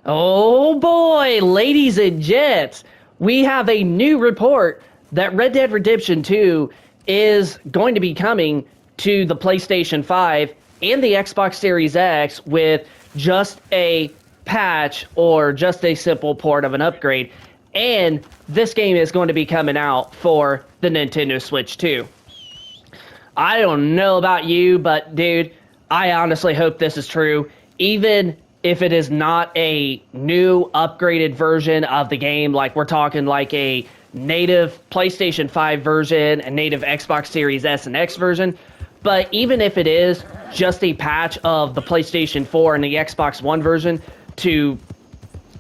Oh boy, ladies and gents, we have a new report that Red Dead Redemption 2 is going to be coming to the PlayStation 5 and the Xbox Series X with just a patch or just a simple port of an upgrade. And this game is going to be coming out for the Nintendo Switch too. I don't know about you, but dude, I honestly hope this is true. Even if it is not a new upgraded version of the game, like we're talking like a native PlayStation 5 version, a native Xbox Series S and X version, but even if it is just a patch of the PlayStation 4 and the Xbox One version to,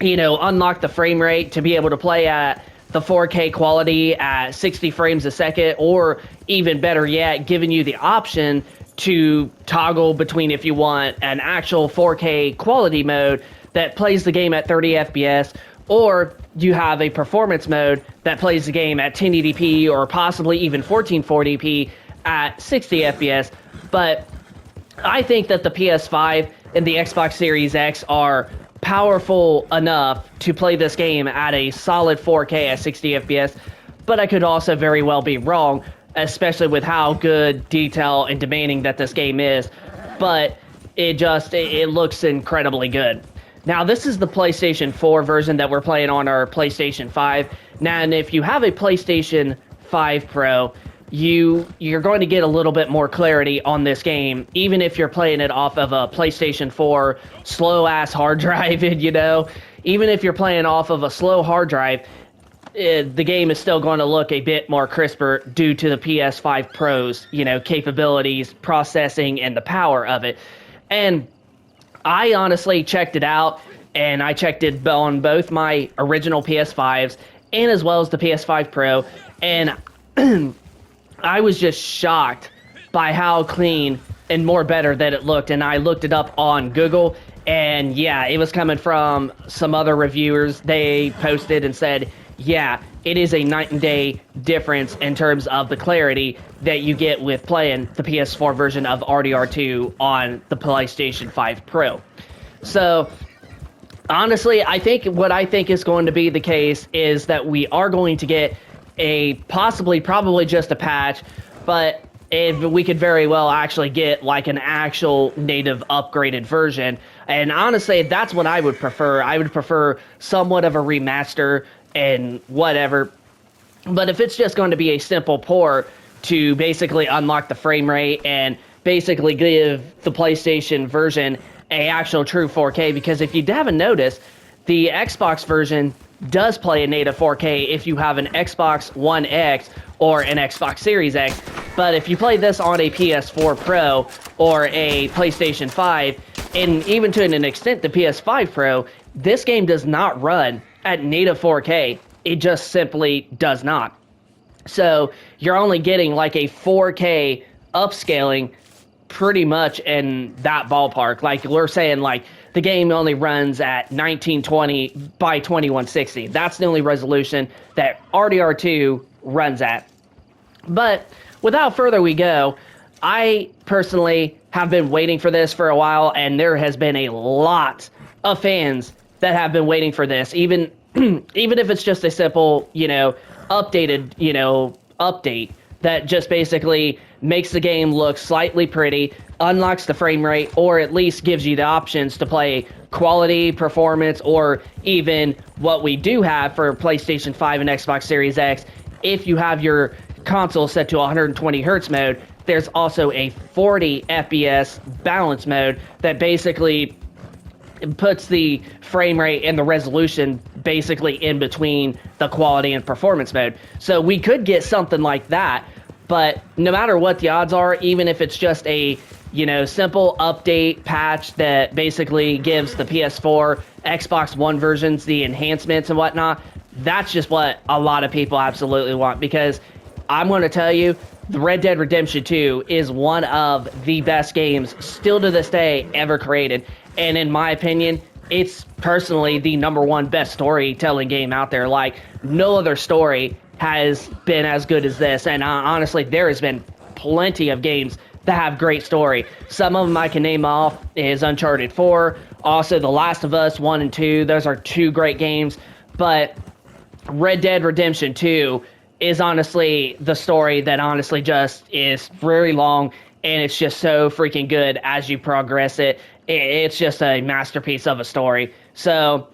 unlock the frame rate to be able to play at the 4K quality at 60 frames a second, or even better yet, giving you the option to toggle between if you want an actual 4K quality mode that plays the game at 30 FPS, or you have a performance mode that plays the game at 1080p or possibly even 1440p at 60 FPS. But I think that the PS5 and the Xbox Series X are powerful enough to play this game at a solid 4K at 60 FPS, but I could also very well be wrong, especially with how good, detail, and demanding that this game is. But it looks incredibly good. Now, this is the PlayStation 4 version that we're playing on our PlayStation 5. Now, and if you have a PlayStation 5 Pro, you're going to get a little bit more clarity on this game, even if you're playing it off of a PlayStation 4 slow-ass hard drive, even if you're playing off of a slow hard drive, the game is still going to look a bit more crisper due to the PS5 Pro's, capabilities, processing, and the power of it. And I honestly checked it out, and I checked it on both my original PS5s and as well as the PS5 Pro, and I was just shocked by how clean and more better that it looked. And I looked it up on Google, and yeah, it was coming from some other reviewers. They posted and said, yeah, it is a night and day difference in terms of the clarity that you get with playing the PS4 version of RDR2 on the PlayStation 5 Pro. So honestly, I think is going to be the case is that we are going to get a probably just a patch, but if we could very well actually get like an actual native upgraded version. And honestly, that's what I would prefer. I would prefer somewhat of a remaster and whatever. But if it's just going to be a simple port to basically unlock the frame rate and basically give the PlayStation version a actual true 4K, because if you haven't noticed, the Xbox version does play a native 4K if you have an Xbox One X or an Xbox Series X. But if you play this on a PS4 Pro or a PlayStation 5, and even to an extent the PS5 Pro, this game does not run at native 4K. It just simply does not. So you're only getting like a 4K upscaling pretty much in that ballpark. Like we're saying, like the game only runs at 1920 by 2160. That's the only resolution that RDR2 runs at. But without further we go, I personally have been waiting for this for a while, and there has been a lot of fans that have been waiting for this, even if it's just a simple, updated, update that just basically makes the game look slightly pretty, unlocks the frame rate, or at least gives you the options to play quality, performance, or even what we do have for PlayStation 5 and Xbox Series X. If you have your console set to 120 hertz mode, there's also a 40 FPS balance mode that basically puts the frame rate and the resolution basically in between the quality and performance mode. So we could get something like that, but no matter what the odds are, even if it's just a simple update patch that basically gives the PS4, Xbox One versions the enhancements and whatnot, that's just what a lot of people absolutely want, because I'm going to tell you, the Red Dead Redemption 2 is one of the best games still to this day ever created. And in my opinion, it's personally the #1 best storytelling game out there. Like, no other story has been as good as this. And honestly, there has been plenty of games that have great story. Some of them I can name off is Uncharted 4 Also, The Last of Us 1 and 2, those are two great games. But Red Dead Redemption 2 is honestly the story that honestly just is very long, and it's just so freaking good as you progress it. It's just a masterpiece of a story. So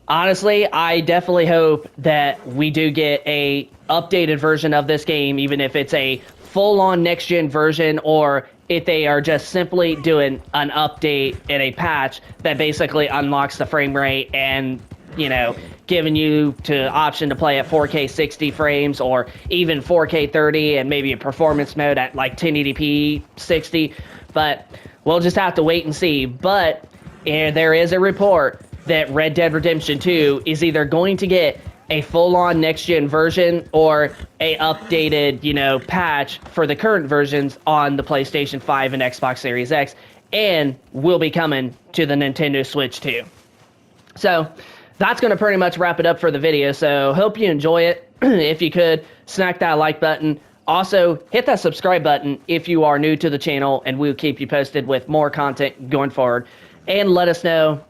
honestly, I definitely hope that we do get a updated version of this game, even if it's a full-on next-gen version, or if they are just simply doing an update and a patch that basically unlocks the frame rate and, you know, giving you to option to play at 4K 60 frames or even 4K 30 and maybe a performance mode at like 1080p 60. But we'll just have to wait and see. But there is a report that Red Dead Redemption 2 is either going to get a full-on next-gen version or a updated, you know, patch for the current versions on the PlayStation 5 and Xbox Series X, and will be coming to the Nintendo Switch too. So that's going to pretty much wrap it up for the video. So hope you enjoy it. If you could, smack that like button. Also, hit that subscribe button if you are new to the channel, and we'll keep you posted with more content going forward. And let us know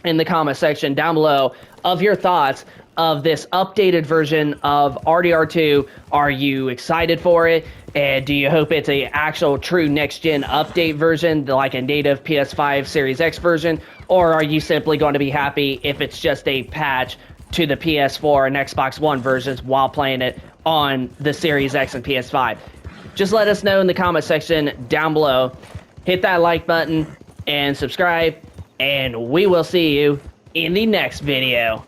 in the comment section down below of your thoughts of this updated version of RDR2. Are you excited for it? And do you hope it's a actual true next-gen update version, like a native PS5 Series X version? Or are you simply going to be happy if it's just a patch to the PS4 and Xbox One versions while playing it on the Series X and PS5? Just let us know in the comment section down below. Hit that like button and subscribe, and we will see you in the next video.